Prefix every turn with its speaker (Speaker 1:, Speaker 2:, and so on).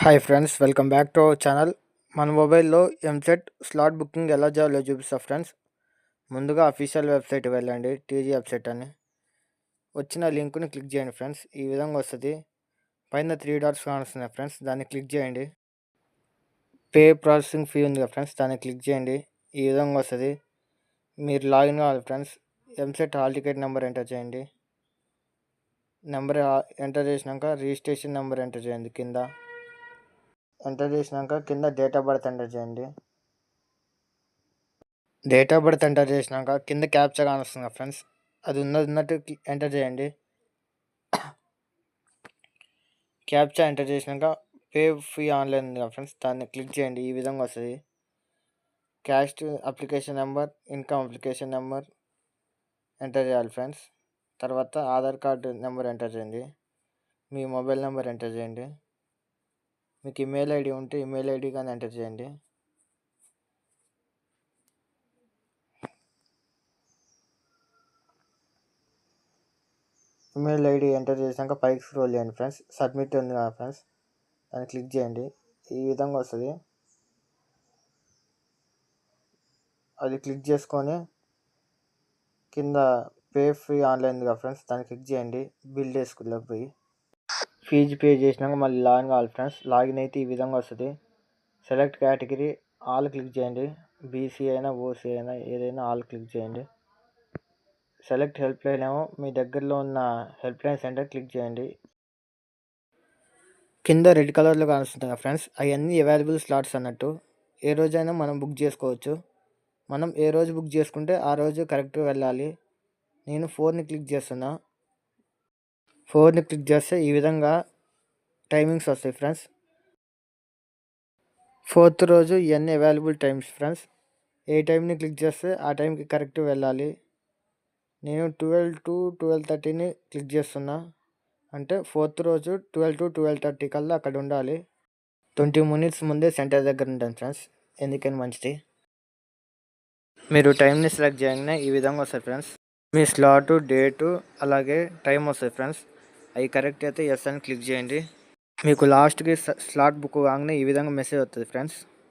Speaker 1: Hi friends, welcome back to our channel. మన మొబైల్లో EAMCET slot booking ఎలా చేయాలో చూపిస్తా ఫ్రెండ్స్. ముందుగా అఫీషియల్ వెబ్సైట్ వెళ్ళండి, టీజీ వెబ్సైట్ అని. వచ్చిన లింక్ని క్లిక్ చేయండి ఫ్రెండ్స్. ఈ విధంగా వస్తుంది. పైన 3 డాట్స్ కానిస్తున్నాయి ఫ్రెండ్స్, దాన్ని క్లిక్ చేయండి. పే ప్రాసెసింగ్ ఫీ ఉంది కదా ఫ్రెండ్స్, దాన్ని క్లిక్ చేయండి. ఈ విధంగా వస్తుంది. మీరు లాగిన్ కావాలి friends. EAMCET hall ticket number enter చేయండి. నెంబర్ ఎంటర్ చేసినాక రిజిస్ట్రేషన్ నెంబర్ ఎంటర్ చేయండి. ఎంటర్ చేసినాక కింద డేట్ ఆఫ్ బర్త్ ఎంటర్ చేయండి. డేట్ ఆఫ్ బర్త్ ఎంటర్ చేసినాక కింద క్యాప్చా కానొస్తుంది ఫ్రెండ్స్, అది ఉన్నట్టు ఎంటర్ చేయండి. క్యాప్చా ఎంటర్ చేసినాక పే ఫీ ఆన్లైన్ ఉంది కదా ఫ్రెండ్స్, దాన్ని క్లిక్ చేయండి. ఈ విధంగా వస్తుంది. Caste application number, income application number enter చేయాలి ఫ్రెండ్స్. తర్వాత ఆధార్ కార్డు నెంబర్ ఎంటర్ చేయండి. మీ మొబైల్ నెంబర్ ఎంటర్ చేయండి. మీకు ఈమెయిల్ ఐడి ఉంటే ఈమెయిల్ ఐడి కానీ ఎంటర్ చేయండి. ఈమెయిల్ ఐడి ఎంటర్ చేసినాక పైకి స్క్రోల్ చేయండి ఫ్రెండ్స్. సబ్మిట్ ఉంది కదా ఫ్రెండ్స్, దాన్ని క్లిక్ చేయండి. ఈ విధంగా వస్తుంది. అది క్లిక్ చేసుకొని కింద పే ఫీ ఆన్లైన్ ఉంది కదా ఫ్రెండ్స్, దాన్ని క్లిక్ చేయండి. బిల్ డెస్క్లోకి పోయి ఫీజు పే చేసినాక మళ్ళీ లాగిన్ కావాలి ఫ్రెండ్స్. లాగిన్ అయితే ఈ విధంగా వస్తుంది. సెలెక్ట్ కేటగిరీ ఆల్ క్లిక్ చేయండి. బీసీ అయినా ఓసీ అయినా ఏదైనా ఆల్ క్లిక్ చేయండి. సెలెక్ట్ హెల్ప్ లైన్ ఏమో మీ దగ్గరలో ఉన్న హెల్ప్ లైన్ సెంటర్ క్లిక్ చేయండి. కింద రెడ్ కలర్లో కానిస్తుంటాయి ఫ్రెండ్స్, అవన్నీ అవైలబుల్ స్లాట్స్ అన్నట్టు. ఏ రోజైనా మనం బుక్ చేసుకోవచ్చు. మనం ఏ రోజు బుక్ చేసుకుంటే ఆ రోజు కరెక్ట్గా వెళ్ళాలి. నేను 4ని క్లిక్ చేస్తున్నా. 4ని క్లిక్ చేస్తే ఈ విధంగా టైమింగ్స్ వస్తాయి ఫ్రెండ్స్. 4th రోజు ఇవన్నీ అవైలబుల్ టైమ్స్ ఫ్రెండ్స్. ఏ టైంని క్లిక్ చేస్తే ఆ టైంకి కరెక్ట్ వెళ్ళాలి. నేను 12 to 12:30ని క్లిక్ చేస్తున్నా. అంటే 4th రోజు 12 to 12:30 కల్లా అక్కడ ఉండాలి. 20 minutes ముందే సెంటర్ దగ్గర ఉంటాను ఫ్రెండ్స్, ఎందుకని మంచిది. మీరు టైంని సెలెక్ట్ చేయగానే ఈ విధంగా వస్తుంది ఫ్రెండ్స్. మీ స్లాటు, డేటు అలాగే టైం వస్తుంది ఫ్రెండ్స్. అవి కరెక్ట్ అయితే ఎస్ అని క్లిక్ చేయండి. మీకు లాస్ట్కి స్లాట్ బుక్ కాగానే ఈ విధంగా మెసేజ్ వస్తుంది ఫ్రెండ్స్.